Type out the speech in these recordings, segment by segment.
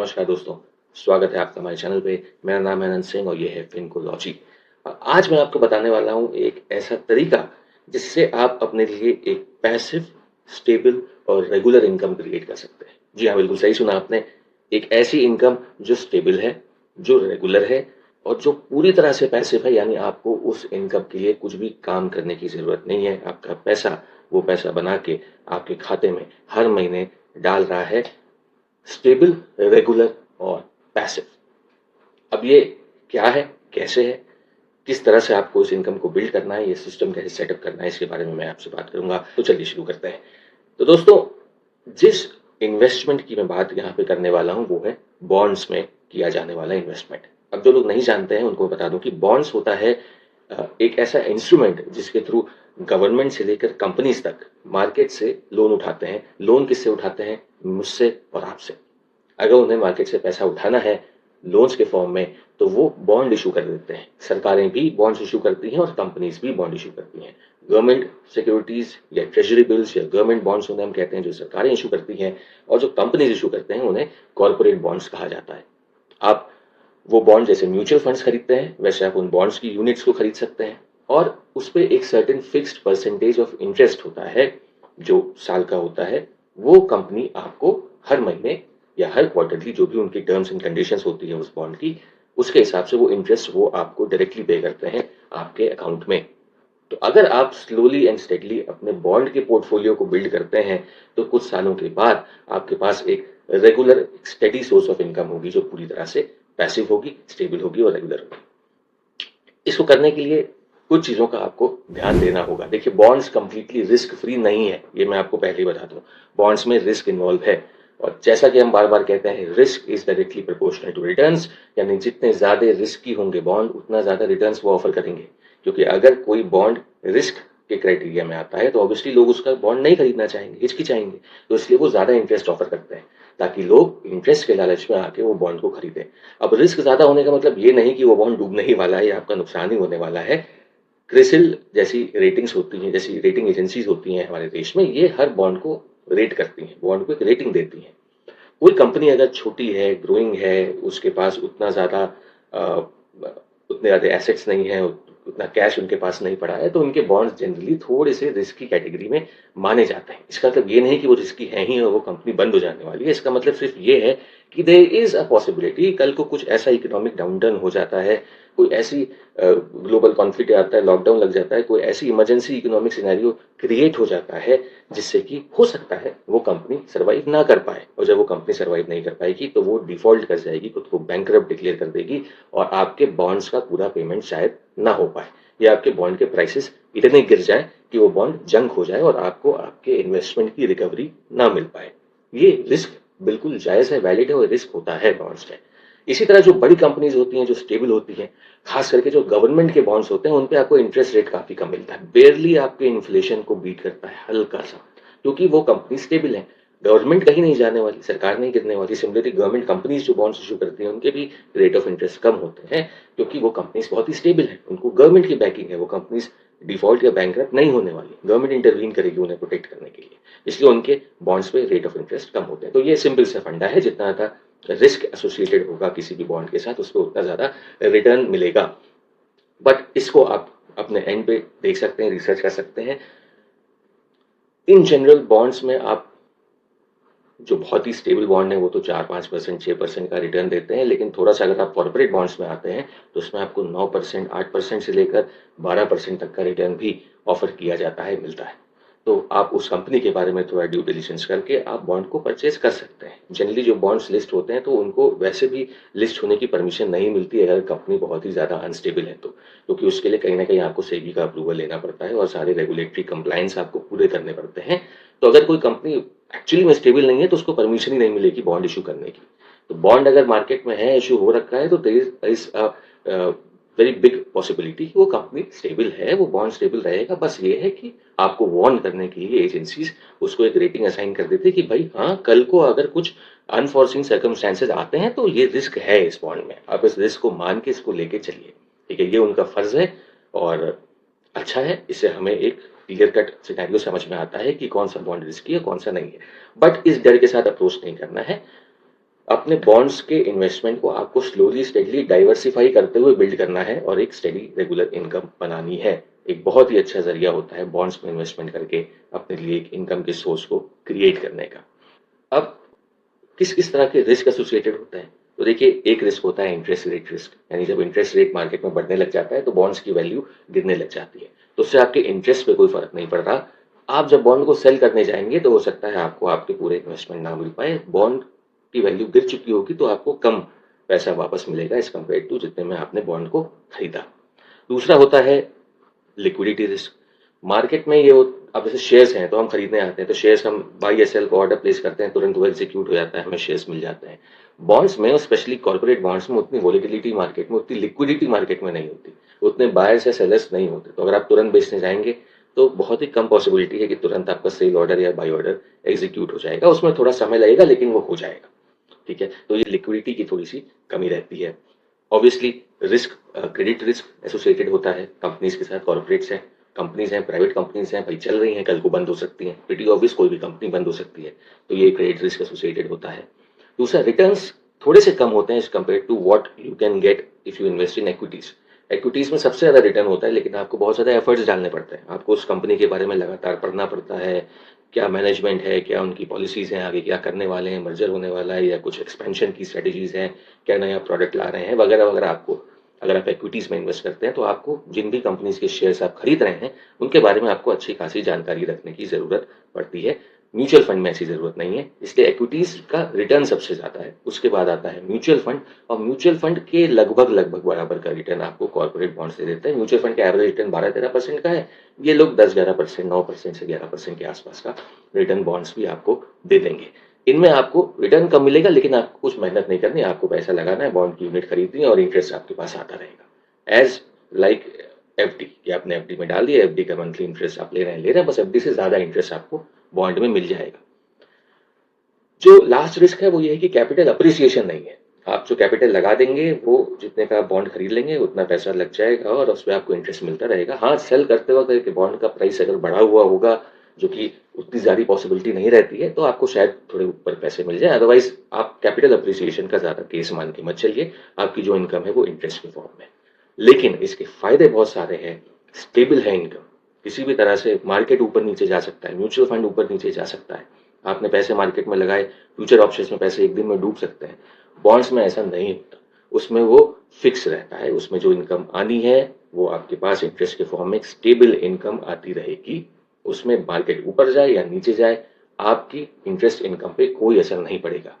नमस्कार दोस्तों, स्वागत है आपका हमारे चैनल पे। मेरा नाम है अनंत सिंह और ये है फिनकोलॉजी। आज मैं आपको बताने वाला हूँ एक ऐसा तरीका जिससे आप अपने लिए एक पैसिव, स्टेबल और रेगुलर इनकम क्रिएट कर सकते हैं। जी हाँ, बिल्कुल सही सुना आपने। एक ऐसी इनकम जो स्टेबल है, जो रेगुलर है और जो पूरी तरह से पैसिव है, यानी आपको उस इनकम के लिए कुछ भी काम करने की ज़रूरत नहीं है। आपका पैसा वो पैसा बना के आपके खाते में हर महीने डाल रहा है, स्टेबल, रेगुलर और पैसिव। अब ये क्या है, कैसे है, किस तरह से आपको इस इनकम को बिल्ड करना है, ये सिस्टम कैसे सेटअप करना है, इसके बारे में मैं आपसे बात करूंगा। तो चलिए शुरू करते हैं। तो दोस्तों, जिस इन्वेस्टमेंट की मैं बात यहाँ पे करने वाला हूँ वो है बॉन्ड्स में किया जाने वाला इन्वेस्टमेंट। अब जो लोग नहीं जानते हैं उनको बता दूं कि बॉन्ड्स होता है एक ऐसा इंस्ट्रूमेंट जिसके थ्रू गवर्नमेंट से लेकर कंपनीज तक मार्केट से लोन उठाते हैं। लोन किससे उठाते हैं? मुझसे और आपसे। अगर उन्हें मार्केट से पैसा उठाना है लोन्स के फॉर्म में, तो वो बॉन्ड इशू कर देते हैं। सरकारें भी बॉन्ड्स इशू करती हैं और कंपनीज भी बॉन्ड इशू करती हैं। गवर्नमेंट सिक्योरिटीज या ट्रेजरी बिल्स या गवर्नमेंट बॉन्ड्स उन्हें हम कहते हैं जो सरकारें इशू करती हैं, और जो कंपनीज इशू करते हैं उन्हें कॉर्पोरेट बॉन्ड्स कहा जाता है। आप वो बॉन्ड जैसे म्यूचुअल फंड्स खरीदते हैं वैसे आप उन बॉन्ड्स की यूनिट्स को खरीद सकते हैं, और उस पर एक certain fixed percentage of interest होता है जो साल का होता है। वो कंपनी आपको हर महीने या हर क्वार्टरली, जो भी उनकी टर्म्स एंड कंडीशंस होती है उस बॉन्ड की, उसके हिसाब से वो इंटरेस्ट वो आपको डायरेक्टली पे करते हैं आपके अकाउंट में। तो अगर आप स्लोली एंड स्टेडली अपने बॉन्ड के पोर्टफोलियो को बिल्ड करते हैं तो कुछ सालों के बाद आपके पास एक regular steady source of income होगी जो पूरी तरह से पैसिव होगी, स्टेबल होगी और रेगुलर होगी। इसको करने के लिए कुछ चीजों का आपको ध्यान देना होगा। देखिए, बॉन्ड्स कंप्लीटली रिस्क फ्री नहीं है, ये मैं आपको पहले ही बता दूं। बॉन्ड्स में रिस्क इन्वॉल्व है, और जैसा कि हम बार बार कहते हैं, risk is directly proportional to returns. यानी जितने ज्यादा रिस्की होंगे बॉन्ड उतना ज्यादा रिटर्न्स वो ऑफर करेंगे। क्योंकि अगर कोई बॉन्ड रिस्क के क्राइटेरिया में आता है तो ऑब्वियसली लोग उसका बॉन्ड नहीं खरीदना चाहेंगे, हिचकिचाएंगे। तो इसलिए वो ज्यादा इंटरेस्ट ऑफर करते हैं ताकि लोग इंटरेस्ट के लालच में आके वो बॉन्ड को खरीदें। अब रिस्क ज्यादा होने का मतलब ये नहीं कि वो बॉन्ड डूबने ही वाला है या आपका नुकसान ही होने वाला है। क्रिसिल जैसी रेटिंग्स होती हैं, जैसी रेटिंग एजेंसीज होती हैं हमारे देश में, ये हर बॉन्ड को रेट करती हैं, बॉन्ड को एक रेटिंग देती हैं। कोई कंपनी अगर छोटी है, ग्रोइंग है, उसके पास उतने ज्यादा एसेट्स नहीं है, उतना कैश उनके पास नहीं पड़ा है, तो उनके बॉन्ड्स जनरली थोड़े से रिस्की कैटेगरी में माने जाते हैं। इसका मतलब ये नहीं कि वो रिस्की है ही और वो कंपनी बंद हो जाने वाली है। इसका मतलब सिर्फ ये है कि देयर इज अ पॉसिबिलिटी कल को कुछ ऐसा इकोनॉमिक डाउनटर्न हो जाता है, कोई ऐसी ग्लोबल कॉन्फ्लिक्ट आता है, लॉकडाउन लग जाता है, कोई ऐसी इमरजेंसी इकोनॉमिक सिनेरियो क्रिएट हो जाता है जिससे कि हो सकता है वो कंपनी सर्वाइव ना कर पाए। और जब वो कंपनी सर्वाइव नहीं कर पाएगी तो वो डिफॉल्ट कर जाएगी, खुद को बैंकरप्ट डिक्लेयर कर देगी, और आपके बॉन्ड्स का पूरा पेमेंट शायद ना हो पाए, या आपके बॉन्ड के प्राइसेस इतने गिर जाए कि वो बॉन्ड जंक हो जाए और आपको आपके इन्वेस्टमेंट की रिकवरी ना मिल पाए। ये रिस्क बिल्कुल जायज है, वैलिड है, और रिस्क होता है बॉन्ड्स में। इसी तरह जो बड़ी कंपनीज होती हैं, जो स्टेबल होती हैं, खास करके जो गवर्नमेंट के बॉन्ड्स होते हैं, उन पे आपको इंटरेस्ट रेट काफी कम मिलता है, बेयरली आपके इन्फ्लेशन को बीट करता है, हल्का सा, क्योंकि वो कंपनी स्टेबल है। गवर्नमेंट कहीं नहीं जाने वाली, सरकार नहीं गिरने वाली। सिमिलरली गवर्नमेंट कंपनीज जो बॉन्ड्स इशू करती हैं उनके भी रेट ऑफ इंटरेस्ट कम होते हैं, क्योंकि वो कंपनीज बहुत ही स्टेबल है, उनको गवर्नमेंट की बैकिंग है। वो कंपनीज डिफॉल्ट या बैंकरप्ट नहीं होने वाली, गवर्नमेंट इंटरवीन करेगी उन्हें प्रोटेक्ट करने के लिए, इसलिए उनके बॉन्ड्स पे रेट ऑफ इंटरेस्ट कम होते हैं। तो ये सिंपल सा फंडा है, जितना ज्यादा रिस्क एसोसिएटेड होगा किसी भी बॉन्ड के साथ उसको उतना ज्यादा रिटर्न मिलेगा। बट इसको आप अपने एंड पे देख सकते हैं, रिसर्च कर सकते हैं। इन जनरल बॉन्ड्स में आप जो बहुत ही स्टेबल बॉन्ड है वो तो 4-5%, 6% का रिटर्न देते हैं, लेकिन थोड़ा सा अगर आप कॉर्पोरेट बॉन्ड्स में आते हैं तो उसमें आपको 9%, 8% से लेकर 12% तक का रिटर्न भी ऑफर किया जाता है, मिलता है। तो आप उस कंपनी के बारे में थोड़ा ड्यू डिलिजेंस करके आप बॉन्ड को परचेज कर सकते हैं। जनरली जो बॉन्ड्स लिस्ट होते हैं तो उनको वैसे भी लिस्ट होने की परमिशन नहीं मिलती अगर कंपनी बहुत ही ज्यादा अनस्टेबल है तो, क्योंकि उसके लिए कहीं ना कहीं आपको सेबी का अप्रूवल लेना पड़ता है और सारे रेगुलेटरी कंप्लायंस आपको पूरे करने पड़ते हैं। तो अगर कोई कंपनी एक्चुअली में स्टेबल नहीं है तो उसको परमिशन ही नहीं मिलेगी बॉन्ड इशू करने की। तो बॉन्ड अगर मार्केट में है, इशू हो रखा है, तो there is a very big possibility वो कंपनी स्टेबल है, वो बॉन्ड स्टेबल रहेगा। बस ये है कि आपको वार्न करने के लिए एजेंसीज उसको एक रेटिंग असाइन कर देते कि भाई हाँ, कल को अगर कुछ अनफॉर्सिन सर्कमस्टेंसेज आते हैं तो ये रिस्क है इस बॉन्ड में, आप इस रिस्क को मान के इसको लेके चलिए। ठीक है, ये उनका फर्ज है और अच्छा है। इससे हमें एक क्लियर कट सिनेरियो समझ में आता है कि कौन सा बॉन्ड रिस्की है, कौन सा नहीं है। बट इस डर के साथ अप्रोच नहीं करना है। अपने बॉन्ड्स के इन्वेस्टमेंट को आपको स्लोली स्टेडली डाइवर्सिफाई करते हुए बिल्ड करना है और एक स्टेडी रेगुलर इनकम बनानी है। एक बहुत ही अच्छा जरिया होता है बॉन्ड्स में इन्वेस्टमेंट करके अपने लिए एक इनकम के सोर्स को क्रिएट करने का। अब किस किस तरह के रिस्क एसोसिएटेड होते हैं, तो देखिए एक रिस्क होता है इंटरेस्ट रेट रिस्क, यानी जब इंटरेस्ट रेट मार्केट में बढ़ने लग जाता है तो बॉन्ड्स की वैल्यू गिरने लग जाती है, तो उससे आपके इंटरेस्ट पे कोई फर्क नहीं पड़ रहा। आप जब बॉन्ड को सेल करने जाएंगे तो हो सकता है आपको आपके पूरे इन्वेस्टमेंट ना मिल पाए, बॉन्ड की वैल्यू गिर चुकी होगी तो आपको कम पैसा वापस मिलेगा एज कम्पेयर टू जितने में आपने बॉन्ड को खरीदा। दूसरा होता है लिक्विडिटी रिस्क। मार्केट में ये अब जैसे शेयर्स हैं तो हम खरीदने आते हैं तो शेयर्स हम बाई या सेल को ऑर्डर प्लेस करते हैं, तुरंत वो एग्जीक्यूट हो जाता है, हमें शेयर्स मिल जाते हैं। बॉन्ड्स में और स्पेशली कॉर्पोरेट बॉन्ड्स में उतनी वॉलिटिलिटी मार्केट में, उतनी लिक्विडिटी मार्केट में नहीं होती, उतने बायर्स या सेलर्स नहीं होते, तो अगर आप तुरंत बेचने जाएंगे तो बहुत ही कम पॉसिबिलिटी है कि तुरंत आपका सेल ऑर्डर या बाई ऑर्डर एग्जीक्यूट हो जाएगा, उसमें थोड़ा समय लगेगा लेकिन वो हो जाएगा। ठीक है, तो ये लिक्विडिटी की थोड़ी सी कमी रहती है। Obviously risk, credit risk associated होता है कंपनीज के साथ, कॉर्पोरेट्स हैं, कंपनीज हैं, प्राइवेट कंपनीज हैं, भाई चल रही हैं, कल को बंद हो सकती हैं, प्रीटी ऑब्वियस कोई भी कंपनी बंद हो सकती है, तो ये क्रेडिट रिस्क एसोसिएटेड होता है। दूसरा, रिटर्न्स थोड़े से कम होते हैं as compared to what you can get if you invest in equities. Equities में सबसे ज्यादा रिटर्न होता है लेकिन आपको बहुत ज्यादा एफर्ट्स डालने पड़ते हैं, आपको उस कंपनी के बारे में लगातार पढ़ना पड़ता है, क्या मैनेजमेंट है, क्या उनकी पॉलिसीज हैं, आगे क्या करने वाले हैं, मर्जर होने वाला है या कुछ एक्सपेंशन की स्ट्रेटेजीज हैं, क्या नया प्रोडक्ट ला रहे हैं वगैरह वगैरह। आपको अगर आप इक्विटीज में इन्वेस्ट करते हैं तो आपको जिन भी कंपनीज के शेयर्स आप खरीद रहे हैं उनके बारे में आपको अच्छी खासी जानकारी रखने की जरूरत पड़ती है। म्यूचुअल फंड में ऐसी जरूरत नहीं है, इसलिए इक्विटीज का रिटर्न सबसे ज्यादा है, उसके बाद आता है म्यूचुअल फंड, और म्यूचुअल फंड के लगभग लगभग बराबर का रिटर्न आपको कॉर्पोरेट बॉन्ड्स दे देते हैं। म्यूचुअल फंड का एवरेज रिटर्न 12-13% का है, ये लोग 10-11%, 9% से 11% के आसपास का रिटर्न बॉन्ड्स भी आपको दे देंगे। इनमें आपको रिटर्न कम मिलेगा लेकिन आपको कुछ मेहनत नहीं करनी, आपको पैसा लगाना है, बॉन्ड की यूनिट खरीदनी है और इंटरेस्ट आपके पास आता रहेगा। एज लाइक एफडी, कि आपने एफडी में डाल दिया, एफडी का मंथली इंटरेस्ट आप ले रहे हैं, बस एफडी से ज्यादा इंटरेस्ट आपको बॉन्ड में मिल जाएगा। जो लास्ट रिस्क है वो ये है कि कैपिटल अप्रिसिएशन नहीं है, आप जो कैपिटल लगा देंगे वो जितने का बॉन्ड खरीद लेंगे उतना पैसा लग जाएगा और उस पर आपको इंटरेस्ट मिलता रहेगा। हाँ, सेल करते वक्त बॉन्ड का प्राइस अगर बढ़ा हुआ होगा, जो कि उतनी ज्यादा पॉसिबिलिटी नहीं रहती है, तो आपको शायद थोड़े ऊपर पैसे मिल जाए, अदरवाइज आप कैपिटल अप्रिसिएशन का ज्यादा केस मान के मत चलिए, आपकी जो इनकम है वो इंटरेस्ट के फॉर्म में। लेकिन इसके फायदे बहुत सारे हैं, स्टेबल है इनकम, किसी भी तरह से मार्केट ऊपर नीचे जा सकता है, म्यूचुअल फंड ऊपर नीचे जा सकता है, आपने पैसे मार्केट में लगाए, फ्यूचर ऑप्शंस में पैसे एक दिन में डूब सकते हैं। बॉन्ड्स में ऐसा नहीं होता, उसमें वो फिक्स रहता है, उसमें जो इनकम आनी है वो आपके पास इंटरेस्ट के फॉर्म में एक स्टेबल इनकम आती रहेगी, उसमें मार्केट ऊपर जाए या नीचे जाए आपकी इंटरेस्ट इनकम पे कोई असर नहीं पड़ेगा।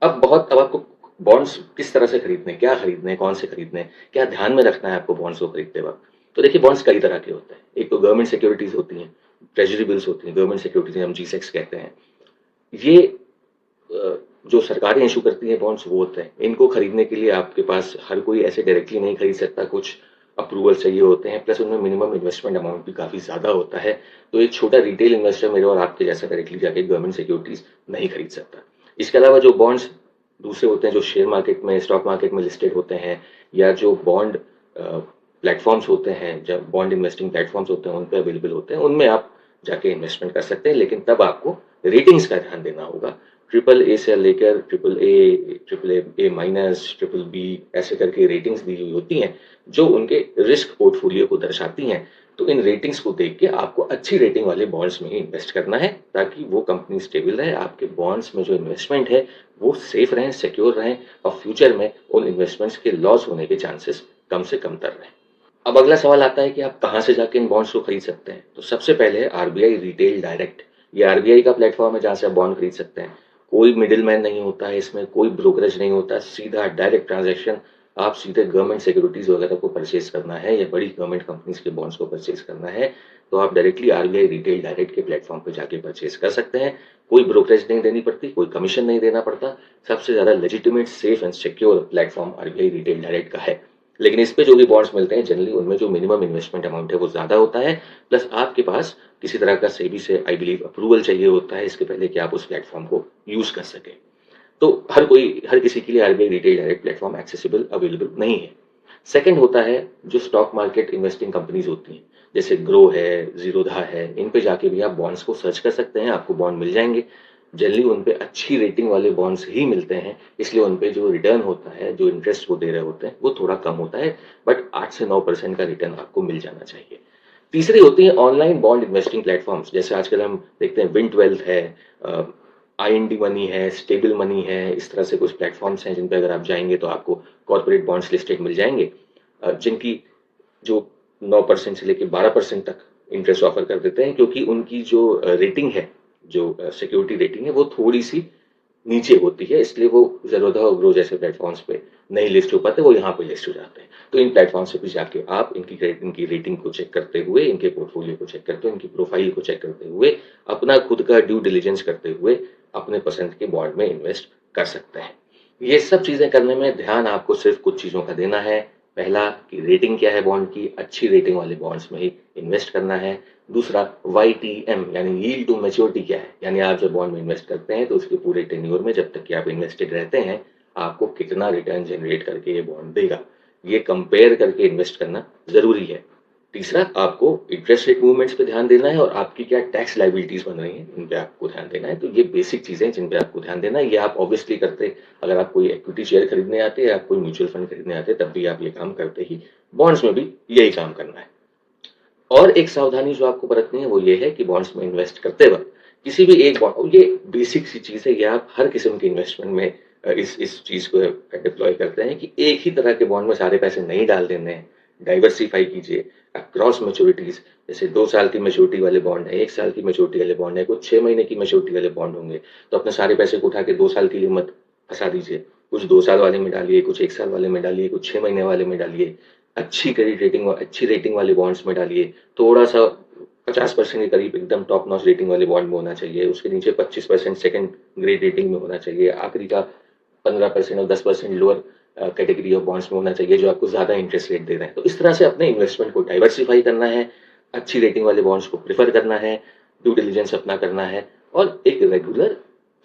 अब आपको बॉन्ड्स किस तरह से खरीदने, क्या खरीदने, कौन से खरीदने, क्या ध्यान में रखना है आपको बॉन्ड्स को खरीदते वक्त। तो देखिए बॉन्ड्स कई तरह के होते हैं, एक तो गवर्नमेंट सिक्योरिटीज होती हैं, ट्रेजरी बिल्स होती हैं, गवर्नमेंट सिक्योरिटीज हम G-Secs कहते हैं, ये जो सरकारें इशू करती हैं बॉन्ड्स वो होते हैं। इनको खरीदने के लिए आपके पास हर कोई ऐसे डायरेक्टली नहीं खरीद सकता, कुछ अप्रूवल चाहिए होते हैं, प्लस उनमें मिनिमम इन्वेस्टमेंट अमाउंट भी काफी ज्यादा होता है, तो एक छोटा रिटेल इन्वेस्टर मेरे और आपके जैसा डायरेक्टली जाके गवर्नमेंट सिक्योरिटीज नहीं खरीद सकता। इसके अलावा जो बॉन्ड्स दूसरे होते हैं जो शेयर मार्केट में, स्टॉक मार्केट में लिस्टेड होते हैं, या जो बॉन्ड प्लेटफॉर्म्स होते हैं, जब बॉन्ड इन्वेस्टिंग प्लेटफॉर्म्स होते हैं उन पर अवेलेबल होते हैं, उनमें आप जाके इन्वेस्टमेंट कर सकते हैं, लेकिन तब आपको रेटिंग्स का ध्यान देना होगा। AAA से लेकर AAA-, BBB ऐसे करके रेटिंग्स दी हुई होती हैं जो उनके रिस्क पोर्टफोलियो को दर्शाती हैं, तो इन रेटिंग्स को देख के आपको अच्छी रेटिंग वाले बॉन्ड्स में ही इन्वेस्ट करना है ताकि वो कंपनी स्टेबल रहे, आपके बॉन्ड्स में जो इन्वेस्टमेंट है वो सेफ रहें, सिक्योर रहें और फ्यूचर में उन इन्वेस्टमेंट्स के लॉस होने के चांसेस कम से कम तर रहें। अब अगला सवाल आता है कि आप कहां से जाके इन बॉन्ड्स को खरीद सकते हैं। तो सबसे पहले आरबीआई रिटेल डायरेक्ट, ये आरबीआई का प्लेटफॉर्म है जहां से आप बॉन्ड खरीद सकते हैं, कोई मिडिल मैन नहीं होता है इसमें, कोई ब्रोकरेज नहीं होता, सीधा डायरेक्ट ट्रांजैक्शन, आप सीधे गवर्नमेंट सिक्योरिटीज वगैरह को परचेज करना है या बड़ी गवर्नमेंट कंपनीज के बॉन्ड्स को परचेज करना है तो आप डायरेक्टली आरबीआई रिटेल डायरेक्ट के प्लेटफॉर्म पर जाके परचेज कर सकते हैं, कोई ब्रोकरेज नहीं देनी पड़ती, कोई कमीशन नहीं देना पड़ता, सबसे ज्यादा legitimate, safe and secure platform RBI retail direct का है। लेकिन इस पे जो भी बॉन्ड्स मिलते हैं जनरली उनमें जो मिनिमम इन्वेस्टमेंट अमाउंट है वो ज्यादा होता है, प्लस आपके पास किसी तरह का सेबी से आई बिलीव अप्रूवल चाहिए होता है इसके पहले कि आप उस प्लेटफॉर्म को यूज कर सके। तो हर किसी के लिए RBI retail direct platform accessible available नहीं है। सेकंड होता है जो स्टॉक मार्केट इन्वेस्टिंग कंपनीज होती हैं, जैसे ग्रो है, जीरोधा है, इन पे जाके भी आप बॉन्ड्स को सर्च कर सकते हैं, आपको बॉन्ड मिल जाएंगे। जनरली उन पे अच्छी रेटिंग वाले बॉन्ड्स ही मिलते हैं, इसलिए उन पे जो रिटर्न होता है, जो इंटरेस्ट वो दे रहे होते हैं, वो थोड़ा कम होता है, बट 8 से 9% का रिटर्न आपको मिल जाना चाहिए। तीसरी होती है ऑनलाइन बॉन्ड इन्वेस्टिंग प्लेटफॉर्म्स, जैसे आजकल हम देखते हैं विंट वेल्थ है, IND मनी है, स्टेबल मनी है, इस तरह से कुछ प्लेटफॉर्म्स हैं जिन पे अगर आप जाएंगे तो आपको कॉर्पोरेट बॉन्ड्स लिस्टेड मिल जाएंगे, जिनकी जो 9% से लेकर 12% तक इंटरेस्ट ऑफर कर देते हैं, क्योंकि उनकी जो रेटिंग है, जो सिक्योरिटी रेटिंग है, वो थोड़ी सी नीचे होती है, इसलिए वो ज़ेरोधा और ग्रो जैसे प्लेटफॉर्म्स पे नहीं लिस्ट हो पाते, वो यहाँ पे लिस्ट हो जाते हैं। तो इन प्लेटफॉर्म्स पे भी जाके आप इनकी रेटिंग को चेक करते हुए, इनके पोर्टफोलियो को चेक करते हुए, इनकी प्रोफाइल को चेक करते हुए, अपना खुद का ड्यू डिलिजेंस करते हुए अपने पसंद के बॉन्ड में इन्वेस्ट कर सकते हैं। ये सब चीज़ें करने में ध्यान आपको सिर्फ कुछ चीज़ों का देना है। पहला कि रेटिंग क्या है बॉन्ड की, अच्छी रेटिंग वाले बॉन्ड्स में ही इन्वेस्ट करना है। दूसरा YTM यानी यील्ड टू मैच्योरिटी क्या है, यानी आप जब बॉन्ड में इन्वेस्ट करते हैं तो उसके पूरे टेन्योर में जब तक कि आप इन्वेस्टेड रहते हैं, आपको कितना रिटर्न जनरेट करके ये बॉन्ड देगा, ये कंपेयर करके इन्वेस्ट करना जरूरी है। तीसरा, आपको इंटरेस्ट रेट मूवमेंट्स पे ध्यान देना है और आपकी क्या टैक्स लाइबिलिटीज बन रही हैं, इन पे आपको ध्यान देना है। तो ये बेसिक चीजें हैं जिन पे आपको ध्यान देना है। ये आप ऑब्वियसली करते, अगर आप कोई इक्विटी शेयर खरीदने आते हैं या कोई म्यूचुअल फंड खरीदने आते हैं, तब भी आप ये काम करते ही, बॉन्ड्स में भी यही काम करना है। और एक सावधानी जो आपको बरतनी है वो ये है कि बॉन्ड्स में इन्वेस्ट करते वक्त किसी भी एक बॉन्ड, ये बेसिक सी चीज है, ये आप हर किस्म के इन्वेस्टमेंट में इस चीज को डिप्लॉय करते हैं कि एक ही तरह के बॉन्ड में सारे पैसे नहीं डाल देने हैं। डाइवर्सिफाई कीजिए अक्रॉस मैच्योरिटीज, जैसे 2 साल की मैच्योरिटी वाले बॉन्ड है, 1 साल की मैच्योरिटी वाले बॉन्ड है, कुछ 6 महीने की मैच्योरिटी वाले बॉन्ड होंगे, तो अपने सारे पैसे को उठा के 2 साल के लिए मत फंसा दीजिए। कुछ 2 साल वाले में डालिए, कुछ 1 साल वाले में डालिए, कुछ 6 महीने वाले में डालिए। अच्छी क्रेडिट रेटिंग और अच्छी रेटिंग वाले बॉन्ड्स में डालिए। थोड़ा सा 50% के करीब एकदम टॉप नॉच रेटिंग वाले बॉन्ड में होना चाहिए, उसके नीचे 25% सेकंड ग्रेड रेटिंग में होना चाहिए, आखिरी का 15% और 10% लोअर कैटेगरी ऑफ बॉन्ड्स में होना चाहिए जो आपको ज्यादा इंटरेस्ट रेट दे रहे हैं। तो इस तरह से अपने इन्वेस्टमेंट को डाइवर्सिफाई करना है, अच्छी रेटिंग वाले बॉन्ड्स को प्रिफर करना है, ड्यू डिलिजेंस अपना करना है, और एक रेगुलर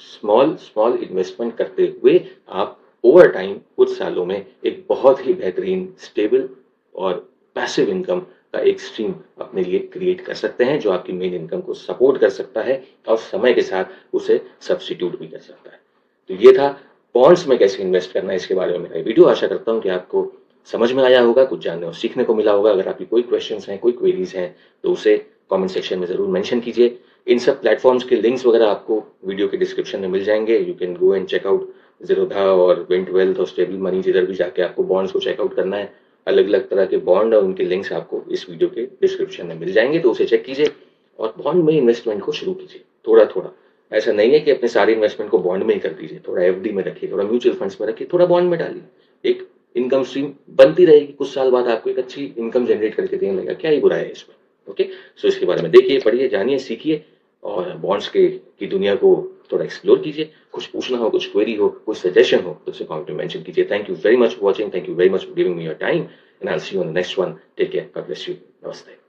स्मॉल स्मॉल इन्वेस्टमेंट करते हुए आप ओवर टाइम कुछ सालों में एक बहुत ही बेहतरीन स्टेबल और पैसिव इनकम का एक स्ट्रीम अपने लिए क्रिएट कर सकते हैं, जो आपकी मेन इनकम को सपोर्ट कर सकता है और समय के साथ उसे सब्स्टिट्यूट भी कर सकता है। तो ये था बॉन्ड्स में कैसे इन्वेस्ट करना है, इसके बारे में मेरा वीडियो। आशा करता हूं कि आपको समझ में आया होगा, कुछ जानने और सीखने को मिला होगा। अगर आपकी कोई क्वेश्चंस हैं, कोई क्वेरीज हैं, तो उसे कमेंट सेक्शन में जरूर मेंशन कीजिए। इन सब प्लेटफॉर्म्स के लिंक्स वगैरह आपको वीडियो के डिस्क्रिप्शन में मिल जाएंगे। You can go and check out Zerodha और विंट वेल्थ और स्टेबल मनी, जिधर भी जाके आपको बॉन्ड्स को चेकआउट करना है, अलग अलग तरह के बॉन्ड और उनके लिंक्स आपको इस वीडियो के डिस्क्रिप्शन में मिल जाएंगे, तो उसे चेक कीजिए और बॉन्ड में इन्वेस्टमेंट को शुरू कीजिए थोड़ा थोड़ा। ऐसा नहीं है कि अपने सारे इन्वेस्टमेंट को बॉन्ड में ही कर दीजिए, थोड़ा FD में रखिए, थोड़ा म्यूचुअल फंड्स में रखिए, थोड़ा बॉन्ड में डालिए। एक इनकम स्ट्रीम बनती रहेगी, कुछ साल बाद आपको एक अच्छी इनकम जनरेट करके देने लगेगा, क्या ही बुरा है इसमें। ओके, सो इसके बारे में देखिए, पढ़िए, जानिए, सीखिए और बॉन्ड्स के की दुनिया को थोड़ा एक्सप्लोर कीजिए। कुछ पूछना हो, कुछ क्वेरी हो, कुछ सजेशन हो, तो उसे कमेंट में मेंशन कीजिए। Thank you very much for watching, thank you very much for giving me your time, and I will see you on the next one. Take care, God bless you, नमस्ते।